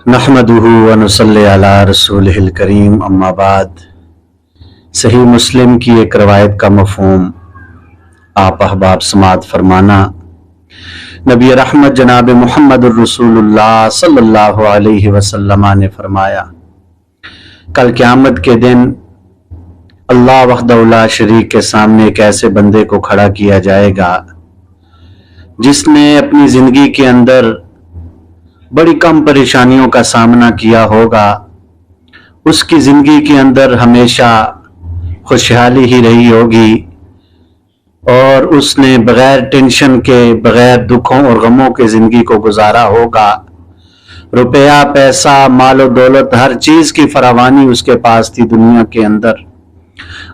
नहमदुहु व नुसल्ली अला रसूलिहिल करीम अम्मा बाद। सही मुस्लिम की एक रवायत का मफ़हूम आप अहबाब समात फरमाना। नबी रहमत जनाब मुहम्मदुर रसूलुल्लाह सल्लल्लाहु अलैहि वसल्लम ने फरमाया, कल क़यामत के दिन अल्लाह वहदहु ला शरीक के सामने एक ऐसे बंदे को खड़ा किया जाएगा जिसने अपनी ज़िंदगी के अंदर बड़ी कम परेशानियों का सामना किया होगा। उसकी ज़िंदगी के अंदर हमेशा खुशहाली ही रही होगी और उसने बग़ैर टेंशन के, बग़ैर दुखों और गमों के ज़िंदगी को गुजारा होगा। रुपया, पैसा, मालो दौलत, हर चीज़ की फरावानी उसके पास थी दुनिया के अंदर।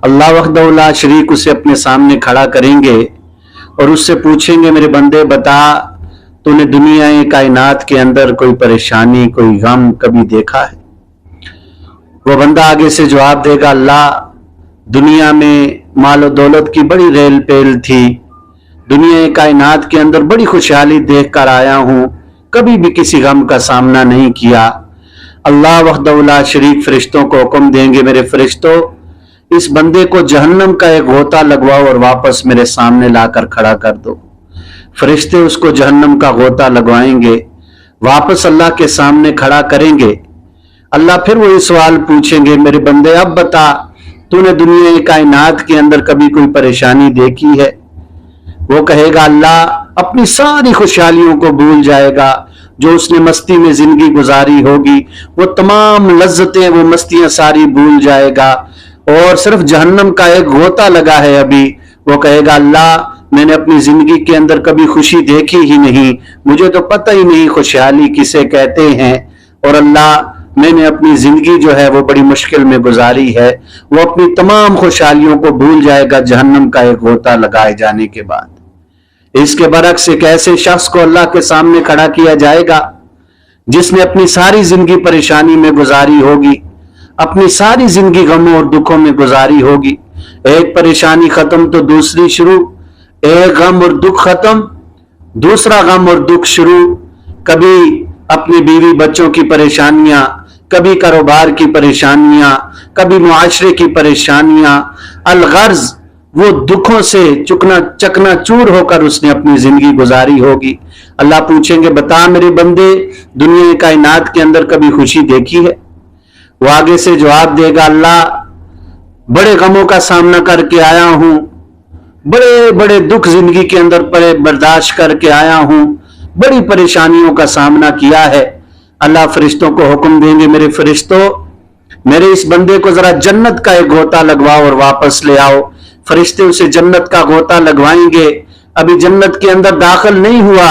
अल्लाह वहदहु ला शरीक उसे अपने सामने खड़ा करेंगे और उससे पूछेंगे, मेरे बंदे बता, तूने दुनिया कायनात के अंदर कोई परेशानी, कोई गम कभी देखा है? वो बंदा आगे से जवाब देगा, अल्लाह, दुनिया में मालो दौलत की बड़ी रेल पेल थी, दुनिया कायनात के अंदर बड़ी खुशहाली देख कर आया हूँ, कभी भी किसी गम का सामना नहीं किया। अल्लाह वहदहु ला शरीक फरिश्तों को हुक्म देंगे, मेरे फरिश्तों, इस बंदे को जहन्नम का एक गोता लगवाओ और वापस मेरे सामने लाकर खड़ा कर दो। फरिश्ते उसको जहन्नम का गोता लगवाएंगे, वापस अल्लाह के सामने खड़ा करेंगे। अल्लाह फिर वही सवाल पूछेंगे, मेरे बंदे अब बता, तूने दुनिया कायनात के अंदर कभी कोई परेशानी देखी है? वो कहेगा, अल्लाह, अपनी सारी खुशहालियों को भूल जाएगा, जो उसने मस्ती में जिंदगी गुजारी होगी, वो तमाम लज्जतें, वो मस्तियां सारी भूल जाएगा और सिर्फ जहन्नम का एक गोता लगा है अभी। वो कहेगा, अल्लाह, मैंने अपनी जिंदगी के अंदर कभी खुशी देखी ही नहीं, मुझे तो पता ही नहीं खुशहाली किसे कहते हैं, और अल्लाह, मैंने अपनी जिंदगी जो है वो बड़ी मुश्किल में गुजारी है। वो अपनी तमाम खुशहालियों को भूल जाएगा जहन्नम का एक गोता लगाए जाने के बाद। इसके बरक्स एक ऐसे शख्स को अल्लाह के सामने खड़ा किया जाएगा जिसने अपनी सारी जिंदगी परेशानी में गुजारी होगी, अपनी सारी जिंदगी गमों और दुखों में गुजारी होगी। एक परेशानी खत्म तो दूसरी शुरू, एक गम और दुख खत्म, दूसरा गम और दुख शुरू। कभी अपनी बीवी बच्चों की परेशानियां, कभी कारोबार की परेशानियां, कभी मुआशरे की परेशानियां, अलगर्ज वो दुखों से चकनाचूर होकर उसने अपनी जिंदगी गुजारी होगी। अल्लाह पूछेंगे, बता मेरे बंदे, दुनिया कायनात के अंदर कभी खुशी देखी है? वो आगे से जवाब देगा, अल्लाह, बड़े गमों का सामना करके आया हूं, बड़े बड़े दुख जिंदगी के अंदर बर्दाश्त करके आया हूं, बड़ी परेशानियों का सामना किया है। अल्लाह फरिश्तों को हुक्म देंगे, मेरे फरिश्तों, मेरे इस बंदे को जरा जन्नत का एक गोता लगवाओ और वापस ले आओ। फरिश्ते उसे जन्नत का गोता लगवाएंगे। अभी जन्नत के अंदर दाखिल नहीं हुआ,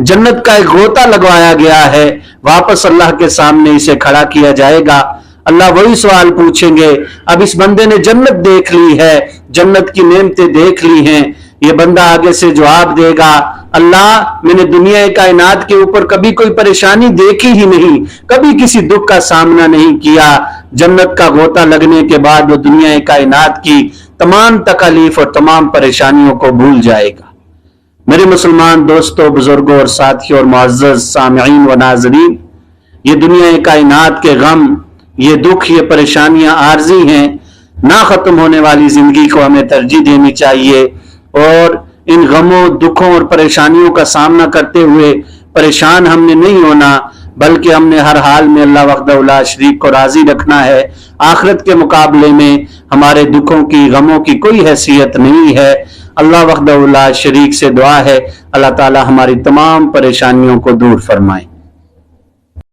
जन्नत का एक गोता लगवाया गया है, वापस अल्लाह के सामने इसे खड़ा किया जाएगा। अल्लाह वही सवाल पूछेंगे, अब इस बंदे ने जन्नत देख ली है, जन्नत की नेमतें देख ली हैं। ये बंदा आगे से जवाब देगा, अल्लाह, मैंने दुनिया कायनात के ऊपर कभी कोई परेशानी देखी ही नहीं, कभी किसी दुख का सामना नहीं किया। जन्नत का गोता लगने के बाद वो दुनिया कायनात की तमाम तकलीफ और तमाम परेशानियों को भूल जाएगा। मेरे मुसलमान दोस्तों, बुजुर्गों और साथियों और मुअज़्ज़ज़ सामिईन व नाज़रीन, ये दुनिया कायनात के गम, ये दुख, ये परेशानियां आर्जी हैं। ना खत्म होने वाली जिंदगी को हमें तरजीह देनी चाहिए और इन गमों, दुखों और परेशानियों का सामना करते हुए परेशान हमने नहीं होना, बल्कि हमने हर हाल में अल्लाह वहदहु ला शरीक को राजी रखना है। आखिरत के मुकाबले में हमारे दुखों की, गमों की कोई हैसियत नहीं है। अल्लाह वहदहु ला शरीक से दुआ है, अल्लाह ताला हमारी तमाम परेशानियों को दूर फरमाए।